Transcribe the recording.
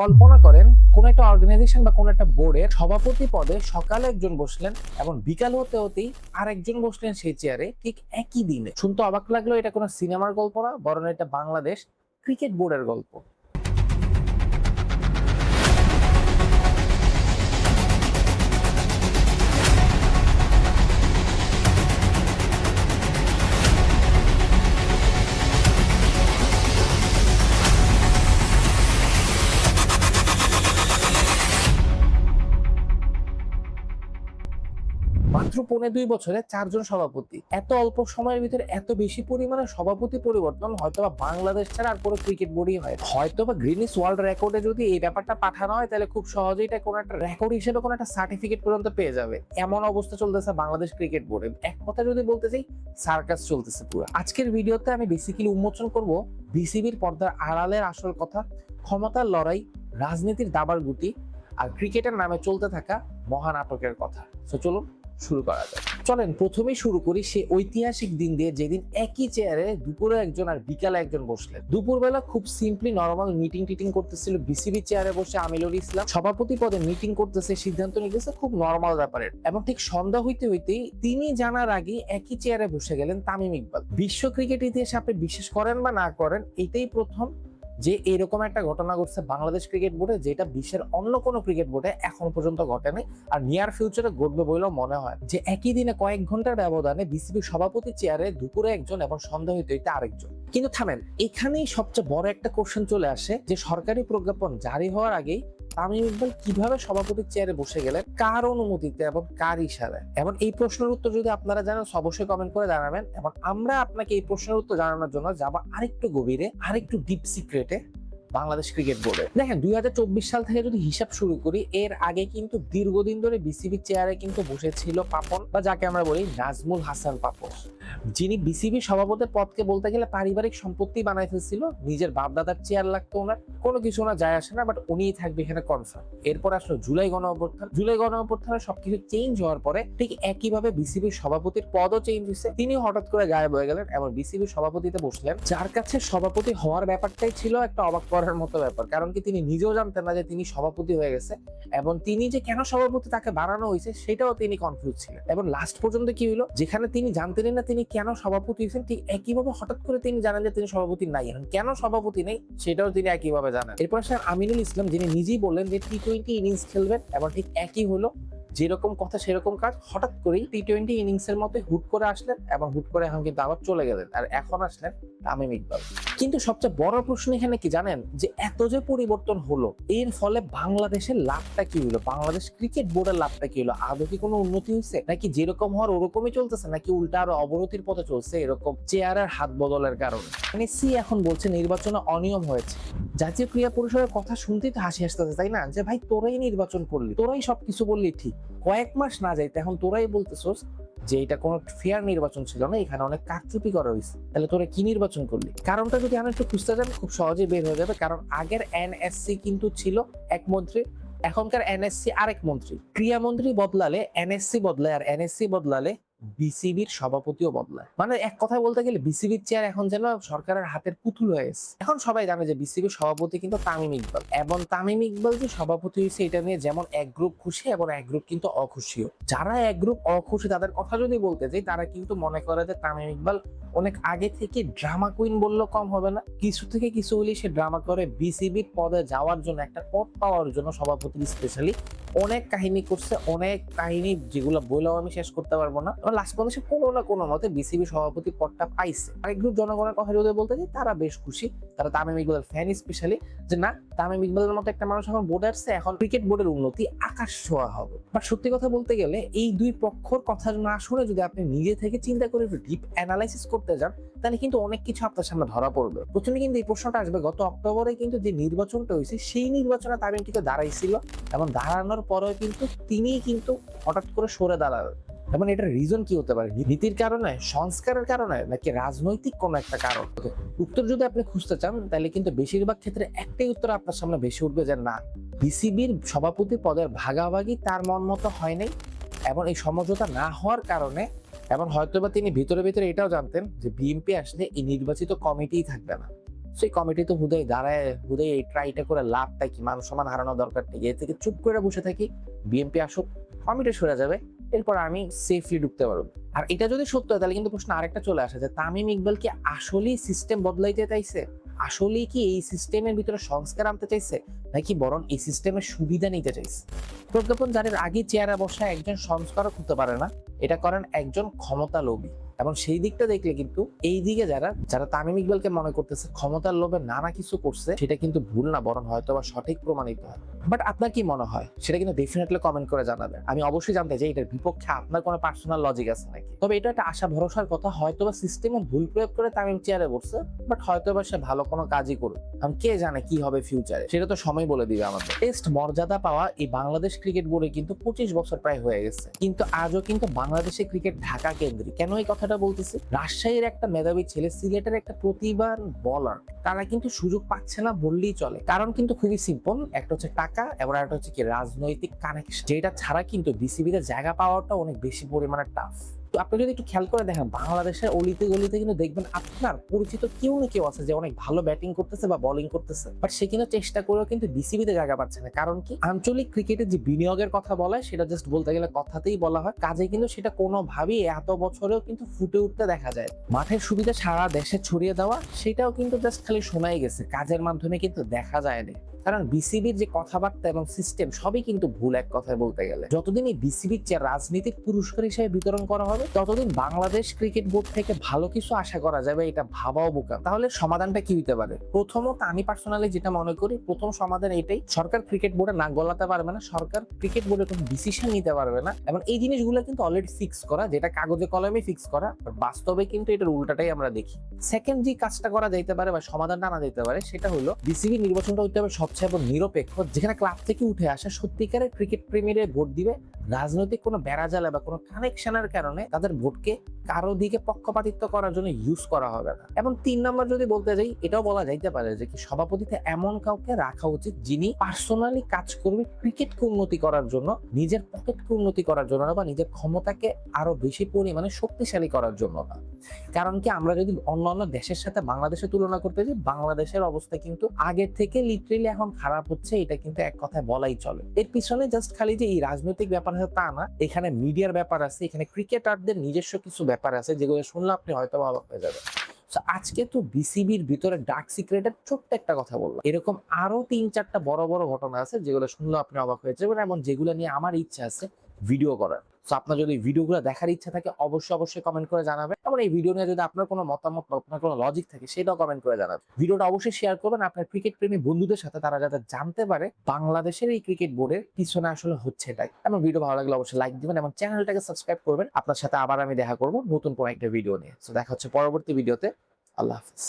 কল্পনা করেন কোন একটা অর্গানাইজেশন বা কোন একটা বোর্ডের সভাপতি পদে সকালে একজন বসলেন এবং বিকাল হতে হতেই আরেকজন বসলেন সেই চেয়ারে ঠিক একই দিনে। শুনতে অবাক লাগলেও এটা কোনো সিনেমার গল্প না, বরং এটা বাংলাদেশ ক্রিকেট বোর্ডের গল্প। মাত্র ২.৫ বছরে ৪ জন সভাপতি, এত অল্প সময়ের ভিতরে এত বেশি পরিমাণে সভাপতি পরিবর্তন হয়তোবা বাংলাদেশ ছাড়া আর কোনো ক্রিকেট বোর্ডই হয়। হয়তোবা গ্রিনিস ওয়ার্ল্ড রেকর্ডে যদি এই ব্যাপারটা পাঠানো হয় তাহলে খুব সহজেই এটা কোনো একটা রেকর্ড হিসেবে কোনো একটা সার্টিফিকেট পর্যন্ত পেয়ে যাবে। এমন অবস্থা চলতেছে বাংলাদেশ ক্রিকেট বোর্ডে। এক কথা যদি বলতে চাই, সার্কাস চলতেছে পুরো। আজকের ভিডিওতে আমি বেসিক্যালি উন্মোচন করব বিসিবির পর্দার আড়ালের আসল কথা, ক্ষমতার লড়াই, রাজনীতির দাবার গুটি আর ক্রিকেটের নামে চলতে থাকা মহানাটকের কথা। তো চলুন শুরু করা যাক। চলেন প্রথমেই শুরু করি সে ঐতিহাসিক দিন দিয়ে, যেদিন একই চেয়ারে দুপুরে একজন আর বিকালে একজন বসলেন। দুপুরবেলা খুব সিম্পলি নর্মাল মিটিং টিটিং করতেছিল বিসিবি চেয়ারে বসে আমিনুল ইসলাম সভাপতি পদে মিটিং করতেছে, সিদ্ধান্ত নিতেছে, খুব নর্মাল ব্যাপারের। এবং ঠিক সন্ধ্যা হইতে হইতেই তিনি জানার আগে একই চেয়ারে বসে গেলেন তামিম ইকবাল। বিশ্ব ক্রিকেট ইতিহাসে আপনি বিশ্বাস করেন বা না করেন, এটাই প্রথম যে এরকম একটা ঘটনা ঘটছে বাংলাদেশ ক্রিকেট বোর্ডে, যেটা বিশ্বের অন্য কোনো ক্রিকেট বোর্ডে এখন পর্যন্ত ঘটেনি আর নিয়ার ফিউচারে ঘটবে বলেও মনে হয়। যে একই দিনে কয়েক ঘন্টার ব্যবধানে বিসিবি সভাপতি চেয়ারে দুপুরে একজন এবং সন্ধ্যা হইতে হইতে আরেকজন। কিন্তু থামেন, এখানেই সবচেয়ে বড় একটা কোশ্চেন চলে আসে যে সরকারি প্রজ্ঞাপন জারি হওয়ার আগেই তামিম ইকবাল কিভাবে সভাপতির চেয়ারে বসে গেলেন, কার অনুমতিতে এবং কার ইশারায়? এবং এই প্রশ্নের উত্তর যদি আপনারা জানেন অবশ্যই কমেন্ট করে জানাবেন, এবং আমরা আপনাকে এই প্রশ্নের উত্তর জানানোর জন্য যাবো আরেকটু গভীরে, আরেকটু ডিপ সিক্রেটে বাংলাদেশ ক্রিকেট বোর্ডে। দেখেন ২০২৪ সাল থেকে যদি হিসাব শুরু করি, এর আগে কিন্তু দীর্ঘদিন ধরে বিসিবি চেয়ারে কিন্তু বসেছিল পাপন, বা যাকে আমরা বলি নাজমুল হাসান পাপন, যিনি বিসিবি সভাপতির পদকে বলতে গেলে পারিবারিক সম্পত্তি বানাই ফেলছিল। নিজের বাপ দাদার চেয়ার লাগতো ওনার, কোনো কিছু ওনার যায় আসে না, বাট উনিই থাকবে এখানে কনফার্ম। এরপর আসলো জুলাই গণ অভ্যুত্থান। জুলাই গণ অভ্যুত্থানে সবকিছু চেঞ্জ হওয়ার পরে ঠিক একইভাবে বিসিবির সভাপতির পদও চেঞ্জ হয়েছে। তিনি হঠাৎ করে গায়েব হয়ে গেলেন এবং বিসিবির সভাপতিতে বসলেন, যার কাছে সভাপতি হওয়ার ব্যাপারটাই ছিল একটা অবাক করার মতো ব্যাপার। কারণ কি, তিনি নিজেও জানতেন না যে তিনি সভাপতি হয়ে গেছে, এবং তিনি যে কেন সভাপতি তাকে বানানো হয়েছে সেটাও তিনি কনফিউজ ছিলেন। এবং লাস্ট পর্যন্ত কি হলো, যেখানে তিনি জানতেনই না তিনি কেন সভাপতি হয়েছেন, ঠিক একইভাবে হঠাৎ করে তিনি জানেন যে তিনি সভাপতি নাই। এখন কেন সভাপতি নেই সেটাও তিনি একইভাবে জানেন। এরপর আসেন আমিনুল ইসলাম, যিনি নিজেই বললেন যে টি-20 ইনিংস খেলবেন, এবং ঠিক একই হলো, যেরকম কথা সেরকম কাজ। হঠাৎ করেই টি-20 ইনিংস এর মধ্যে হুট করে আসলেন এবং হুট করে এখন কিন্তু আবার চলে গেলেন, আর এখন আসলেন তামিম ইকবাল। কিন্তু সবচেয়ে বড় প্রশ্ন এখানে কি জানেন, যে এত যে পরিবর্তন হলো এর ফলে বাংলাদেশের লাভটা কি হলো, বাংলাদেশ ক্রিকেট বোর্ডের লাভটা কি হলো? আদৌ কি কোনো উন্নতি হয়েছে, নাকি যেরকম হওয়ার ওরকমই চলতেছে, নাকি উল্টা আরো অবনতির পথে চলছে এরকম চেয়ারের হাত বদলের কারণে? মেসি এখন বলছে নির্বাচনে অনিয়ম হয়েছে। জাতীয় ক্রীড়া পরিষদের কথা শুনতেই তো হাসি আসতেছে, তাই না? যে ভাই, তোরাই নির্বাচন করলি, তোরাই সবকিছু বললি, ঠিক কয়েক মাস না যাইতে এখন তোরাই বলতেছস যে এটা কোনো ফেয়ার নির্বাচন ছিল না, এখানে অনেক কারচুপি করা হয়েছে। তাহলে তোরা কি নির্বাচন করলি? কারণটা যদি আমি একটু খুঁজতে যান খুব সহজেই বের হয়ে যাবে। কারণ আগের এনএসসি কিন্তু ছিল এক মন্ত্রী, এখনকার এনএসসি আরেক মন্ত্রী। ক্রীড়ামন্ত্রী বদলালে এনএসসি বদলায়, আর এনএসসি বদলালে বিসিবির সভাপতিও বদলায়। মানে এক কথায় বলতে গেলে বিসিবির চেয়ার এখন যেন সরকারের হাতের পুতুল হয়ে গেছে। এখন সবাই জানে যে বিসিবির সভাপতি কিন্তু তামিম ইকবাল, এবং তামিম ইকবাল যে সভাপতি হয়েছে এটা নিয়ে যেমন এক গ্রুপ খুশি এবং এক গ্রুপ কিন্তু অখুশিও। যারা এক গ্রুপ অখুশি তাদের কথা যদি বলতে যাই, তারা কিন্তু মনে করে যে তামিম ইকবাল অনেক আগে থেকে ড্রামা কুইন বললেও কম হবে না। কিছু থেকে কিছু হলেই সে ড্রামা করে বিসিবির পদে যাওয়ার জন্য, একটা পদ পাওয়ার জন্য সভাপতি স্পেশালি অনেক কাহিনী করছে, অনেক কাহিনী যেগুলো বলেও আমি শেষ করতে পারবো না। লাস্ট পর্যন্ত সে কোনো না কোনো মতে বিসিবি সভাপতি পদটা পাইছে। আরেক গ্রুপ জনগণের কথা যদি বলতে চাই, তারা বেশ খুশি, তারা তামিম ইকবালের ফ্যান স্পেশালি, যে না, তামিম ইকবালের মতো একটা মানুষ এখন বোর্ডে আসছে, এখন ক্রিকেট বোর্ডের উন্নতি আকাশ ছোঁয়া হবে। বাট সত্যি কথা বলতে গেলে এই দুই পক্ষর কথা না শুনে যদি আপনি নিজে থেকে চিন্তা করে একটু ডিপ অ্যানালাইসিস করতে যান, তাহলে কিন্তু অনেক কিছু আপনার সামনে ধরা পড়বে। প্রথমে কিন্তু এই প্রশ্নটা আসবে, গত অক্টোবরে কিন্তু যে নির্বাচনটা হয়েছে সেই নির্বাচনে তামিম কিন্তু দাঁড়াইছিল, এবং দাঁড়ানোর পরেও কিন্তু তিনি কিন্তু হঠাৎ করে সরে দাঁড়ালেন। এবং এটার রিজন কি হতে পারে? নীতির কারণে, সংস্কারের কারণে, নাকি রাজনৈতিক কোন একটা কারণ? উত্তর যদি আপনি খুঁজতে চান তাহলে কিন্তু বেশিরভাগ ক্ষেত্রে একটাই উত্তর আপনার সামনে বেশি উঠবে, যে না, বিসিবির সভাপতি পদের ভাগাভাগি তার মন মতো হয় নাই, এবং এই সমঝোতা না হওয়ার কারণে, এবং হয়তোবা তিনি ভিতরে ভিতরে এটাও জানতেন যে বিএনপি আসলে এই নির্বাচিত কমিটিই থাকবে না। সেই কমিটি তো হুদাই দাঁড়ায়, হুদাই এই ট্রাইটা করে লাভটা কি? মান সম্মান হারানো দরকার নেই। এর থেকে চুপ করে বসে থাকি, বিএনপি আসুক, কমিটি সরে যাবে, এরপর আমি সেফলি ঢুকতে পারবো। আর এটা যদি সত্য হয় তাহলে কিন্তু প্রশ্ন আরেকটা চলে আসে যে তামিম ইকবাল কি আসলেই সিস্টেম বদলাইতে চাইছে? আসলেই কি এই সিস্টেমের ভিতরে সংস্কার আনতে চাইছে, নাকি বরং এই সিস্টেমের সুবিধা নিতে চাইছে? প্রজ্ঞাপন জারির আগে চেয়ারে বসা একজন সংস্কারক হতে পারে না, এটা করেন একজন ক্ষমতা লোভী। এবং সেই দিকটা দেখলে কিন্তু এই দিকে যারা যারা তামিম ইকবালকে মনে করতেছে ক্ষমতার লোভে নানা কিছু করছে, সেটা কিন্তু ভুল না, বরং হয়তো বা সঠিক প্রমাণিত হয়। বাট আপনার কি মনে হয় সেটা কিন্তু ডেফিনেটলি কমেন্ট করে জানাবেন। আমি অবশ্যই জানতে চাই এটার বিপক্ষে আপনার কোনো পার্সোনাল লজিক আছে নাকি। তবে এটা একটা আশা ভরসার কথা, হয়তো বা সিস্টেমে ভুল প্রয়োগ করে তামিম চেয়ারে বসছে, বাট হয়তো বা সে ভালো কোনো কাজই করবে। কারণ কে জানে কি হবে ফিউচারে, সেটা তো সময় বলে দিবে আমাদের। টেস্ট মর্যাদা পাওয়া এই বাংলাদেশ ক্রিকেট বোর্ডে কিন্তু 25 বছর প্রায় হয়ে গেছে, কিন্তু আজও কিন্তু বাংলাদেশের ক্রিকেট ঢাকা কেন্দ্রিক। কেন এই কথাটা বলতেছি? রাজশাহীর একটা মেধাবী ছেলে, সিলেটের একটা প্রতিভার বলার, তারা কিন্তু সুযোগ পাচ্ছে না বললেই চলে। কারণ কিন্তু খুবই সিম্পল, একটা হচ্ছে টাকা এবং একটা হচ্ছে কি রাজনৈতিক কানেকশন, যেটা ছাড়া কিন্তু বিসিবিতে জায়গা পাওয়াটা অনেক বেশি পরিমাণে টাফ। তো আপনি যদি একটু খেয়াল করে দেখেন, বাংলাদেশের অলিতে গলিতে কিন্তু দেখবেন আপনার পরিচিত কেউ না কেউ আছে যে অনেক ভালো ব্যাটিং করতেছে বা বোলিং করতেছে, বাট সে কিন্তু চেষ্টা করেও কিন্তু বিসিবিতে জায়গা পাচ্ছে না। কারণ কি? আঞ্চলিক ক্রিকেটের যে বিনিয়োগের কথা বলা হয় সেটা জাস্ট বলতে গেলে কথাতেই বলা হয়, কাজে কিন্তু সেটা কোনোভাবেই এত বছরেও কিন্তু ফুটে উঠতে দেখা যায়। মাঠের সুবিধা সারা দেশে ছড়িয়ে দেওয়া, সেটাও কিন্তু জাস্ট খালি শোনাই গেছে, কাজের মাধ্যমে কিন্তু দেখা যায়নি। কারণ বিসিবির যে কথাবার্তা এবং সিস্টেম সবই কিন্তু ভুল এক কথায় বলতে গেলে। যতদিন এই বিসিবির চেয়ে রাজনৈতিক পুরস্কার হিসেবে বিতরণ করা হবে, ততদিন বাংলাদেশ ক্রিকেট বোর্ড থেকে ভালো কিছু আশা করা যাবে, এটা ভাবাও বোকা। তাহলে সমাধানটা কি হতে পারে? প্রথমত আমি পার্সোনালি যেটা মনে করি, প্রথম সমাধান এটাই, সরকার ক্রিকেট বোর্ডে নাক গলাতে পারবে না, সরকার ক্রিকেট বোর্ডে কোনো ডিসিশন নিতে পারবে না। এবং এই জিনিসগুলো কিন্তু অলরেডি ফিক্স করা, যেটা কাগজে কলমে ফিক্স করা, বাস্তবে কিন্তু এটার উল্টাটাই আমরা দেখি। সেকেন্ড যে কাজটা করা যাইতে পারে বা সমাধানটা আনা যেতে পারে, সেটা হলো বিসিবি নির্বাচনটা হতে হবে স্বচ্ছ এবং নিরপেক্ষ, যেখানে ক্লাব থেকে উঠে আসা সত্যিকারের ক্রিকেট প্রেমীরা ভোট দিবে। রাজনৈতিক কোনো বেড়াজালা বা কোনো কানেকশনের কারণে তাদের ভোটকে কারো দিকে পক্ষপাতিত্ব করার জন্য ইউজ করা হবে না। এবং 3 নম্বর যদি বলতে যাই, এটাও বলা যাইতে পারে যে কি সভাপতিতে এমন কাউকে রাখা উচিত যিনি পার্সোনালি কাজ করবে ক্রিকেটকে উন্নতি করার জন্য, নিজের পকেটকে উন্নতি করার জন্য না, বা নিজের ক্ষমতাকে আরো বেশি পরিমাণে শক্তিশালী করার জন্য না। কারণ কি, আমরা যদি অন্যান্য দেশের সাথে বাংলাদেশের তুলনা করতে যাই, বাংলাদেশের অবস্থা কিন্তু আগের থেকে লিটারেলি এখন খারাপ হচ্ছে, এটা কিন্তু এক কথায় বলাই চলে। এর পিছনে জাস্ট খালি যে এই রাজনৈতিক ব্যাপার আছে তা না, এখানে মিডিয়ার ব্যাপার আছে, এখানে ক্রিকেটারদের নিজস্ব কিছু ব্যাপার আছে যেগুলো শুনলে আপনি হয়তো অবাক হয়ে যাবেন। আজকে তো বিসিবির ভিতরে ডার্ক সিক্রেটের ছোট্ট একটা কথা বললাম, এরকম আরো 3-4টা বড় বড় ঘটনা আছে যেগুলো শুনলে আপনি অবাক হয়ে যাবেন, এবং যেগুলো নিয়ে আমার ইচ্ছা আছে ভিডিও করার। তো আপনার যদি ভিডিওগুলো দেখার ইচ্ছা থাকে অবশ্যই কমেন্ট করে জানাবেন, এবং এই ভিডিও নিয়ে যদি আপনার কোনো মতামত বা আপনার কোনো লজিক থাকে সেটাও কমেন্ট করে জানাবেন। ভিডিওটা অবশ্যই শেয়ার করবেন আপনার ক্রিকেট প্রেমী বন্ধুদের সাথে, তারা যাতে জানতে পারে বাংলাদেশের এই ক্রিকেট বোর্ডের পিছনে আসলে হচ্ছে এটাই। এবং ভিডিও ভালো লাগলে অবশ্যই লাইক দিবেন এবং চ্যানেলটাকে সাবস্ক্রাইব করবেন। আপনার সাথে আবার আমি দেখা করব নতুন কোনো একটা ভিডিও নিয়ে। তো দেখা হচ্ছে পরবর্তী ভিডিওতে। আল্লাহ হাফিজ।